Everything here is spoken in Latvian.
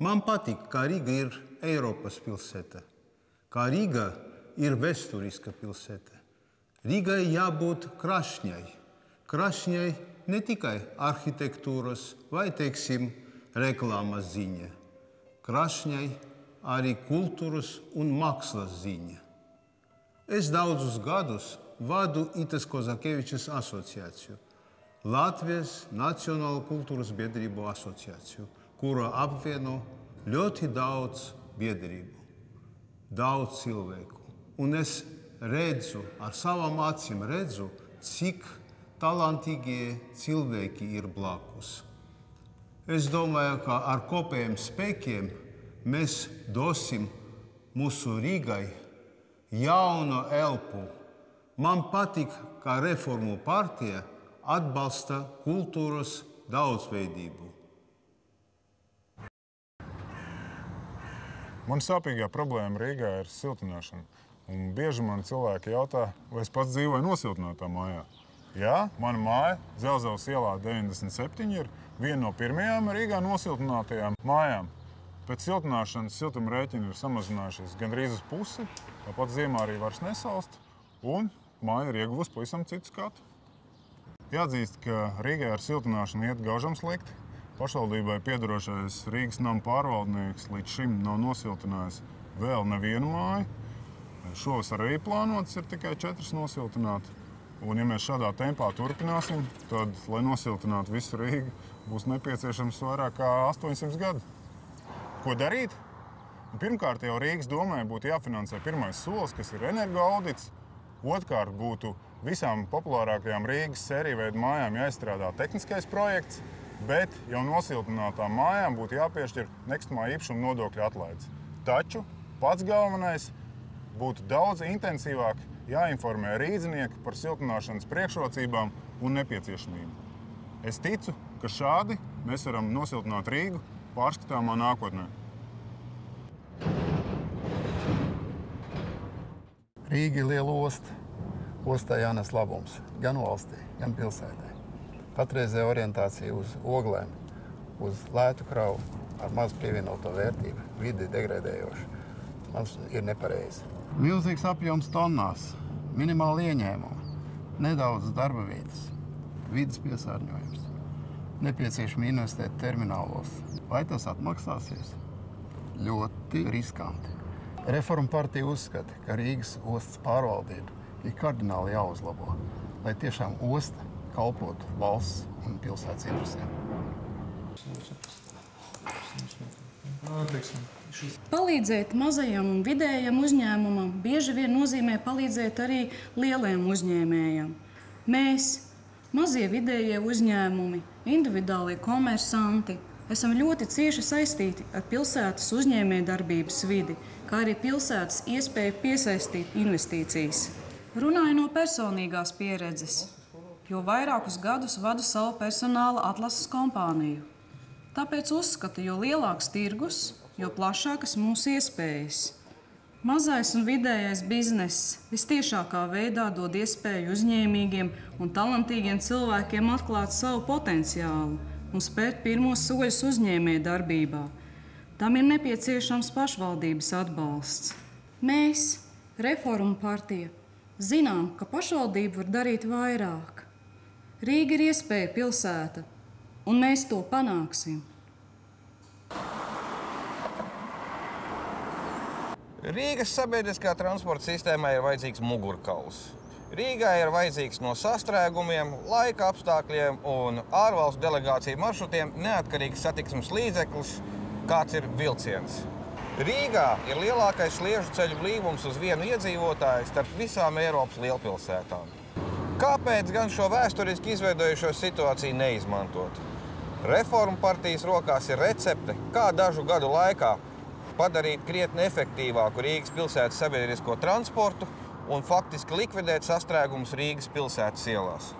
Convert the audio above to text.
Man patīk, kā Rīga ir Eiropas pilsēta, kā Rīga ir vēsturiska pilsēta. Rīgai jābūt krašņai. Krašņai ne tikai arhitektūras vai, teiksim, reklāmas ziņa. Krašņai arī kultūras un mākslas ziņa. Es daudzus gadus vadu Itas Kozakevičas asociāciju, Latvijas Nacionālo kultūras biedrību asociāciju, kura apvieno ļoti daudz biedrību, daudz cilvēku. Un es redzu, ar savām acīm redzu, cik talantīgie cilvēki ir blakus. Es domāju, ka ar kopējiem spēkiem mēs dosim mūsu Rīgai jaunu elpu. Man patīk, ka Reformu partija atbalsta kultūras daudzveidību. Man sāpīgā problēma Rīgā ir siltināšana. Un bieži man cilvēki jautā, vai es pats dzīvoju nosiltinātā mājā. Jā, mana māja Dzelzceļa ielā 97 ir viena no pirmajām Rīgā nosiltinātajām mājām. Pēc siltināšanas siltuma rēķini ir samazinājušies gandrīz uz pusi, tāpat ziemā arī vairs nesalst, un māja ir ieguvusi pavisam citu skatu. Jāatzīst, ka Rīgā ar siltināšanu iet gaužam slikti. Pašvaldībai piedarošais Rīgas nama pārvaldnieks līdz šim nav nosiltinājis vēl nevienu māju. Šovasar arī plānots ir tikai 4 nosiltināt. Un ja mēs šādā tempā turpināsim, tad, lai nosiltinātu visu Rīgu, būs nepieciešams vairāk kā 800 gadu. Ko darīt? Pirmkārt, jau Rīgas domai būtu jāfinansē pirmais solis, kas ir energoaudits. Otrkārt, būtu visām populārākajām Rīgas sērijveidu mājām jāizstrādā tehniskais projekts, bet jau nosiltinātām mājām būtu jāpiešķir nekustamā īpašuma nodokļa atlaides. Taču pats galvenais būtu daudz intensīvāk jāinformē rīdzinieki par siltināšanas priekšrocībām un nepieciešamību. Es ticu, ka šādi mēs varam nosiltināt Rīgu pārskatāmā nākotnē. Rīga ir liela osta. Ostā jānes labums gan valstī, gan pilsētē. Patreizējā orientācija uz oglēm, uz lētu kravu ar mazu pievienoto vērtību, vidi degradējoši, man ir nepareizi. Milzīgs apjoms tonnās, minimāli ieņēmumi, nedaudz darba vietas, vides piesārņojums. Nepieciešami investēt terminālos. Vai tas atmaksāsies? Ļoti riskanti. Reformu partija uzskata, ka Rīgas ostas pārvaldība ir kardināli jāuzlabo, lai tiešām osta kalpotu valsts un pilsētas interesēm. Palīdzēt mazajam un vidējam uzņēmumam bieži vien nozīmē palīdzēt arī lielajam uzņēmējam. Mēs, mazie vidējie uzņēmumi, individuālie komersanti, esam ļoti cieši saistīti ar pilsētas uzņēmējdarbības vidi, kā arī pilsētas iespēju piesaistīt investīcijas. Runāju no personīgās pieredzes, jo vairākus gadus vadu savu personāla atlases kompāniju. Tāpēc uzskatu, jo lielāks tirgus, jo plašākas mūsu iespējas. Mazais un vidējais bizness vistiešākā veidā dod iespēju uzņēmīgiem un talantīgiem cilvēkiem atklāt savu potenciālu un spērt pirmos soļus uzņēmējdarbībā. Tam ir nepieciešams pašvaldības atbalsts. Mēs, Reformu partija, zinām, ka pašvaldība var darīt vairāk. Rīga ir iespēja pilsēta, un mēs to panāksim. Rīgas sabiedriskā transporta sistēmai ir vajadzīgs mugurkauls. Rīgai ir vajadzīgs no sastrēgumiem, laika apstākļiem un ārvalstu delegāciju maršrutiem neatkarīgs satiksmes līdzeklis, kāds ir vilciens. Rīgā ir lielākais sliežu ceļu blīvums uz vienu iedzīvotāju starp visām Eiropas lielpilsētām. Kāpēc gan šo vēsturiski izveidojušo situāciju neizmantot? Reformu partijas rokās ir recepte, kā dažu gadu laikā padarīt krietni efektīvāku Rīgas pilsētas sabiedrisko transportu un faktiski likvidēt sastrēgumus Rīgas pilsētas ielās.